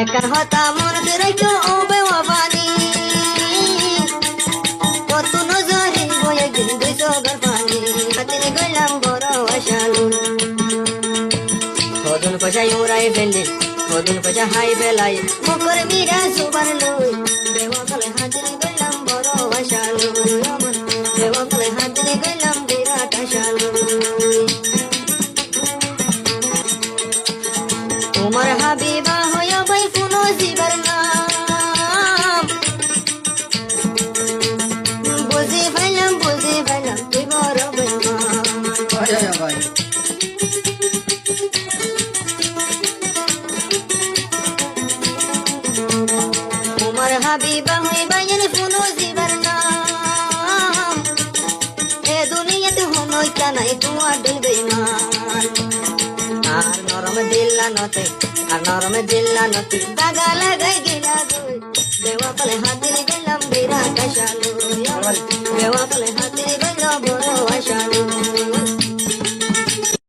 একখান হতা মনে রাখো ও বেওয়াবানি কত নজরে বয়ে দিন দুই চোখের পানি হাতিনে গেলাম বড় আশালুন কদুন পয়সা উড়াই ফেলে কদুন পয়সা হাই বেলাই মুখর মিরা সুবার লই বেওয়াকলে হাতিনে গেলাম বড় আশালুন বেওয়াকলে হাতিনে গেলাম বিরাট আশালুন তোমার হাবিবা হইয়া ভাই ফুনো জীবর নাম বুঝে ফেলাম তুই বড় বেমান তোমার হাবিবা হইবা যেন ফুনো জীবর নাম এ দুনিয়াতে হনই কানাই তোমার দিল বেমান আর নরম দিল্লা নতে দাগা লাগাই গেলা গো বেওয়াকলে হাতিনে গেলাম বিরাট আশালুন বেওয়াকলে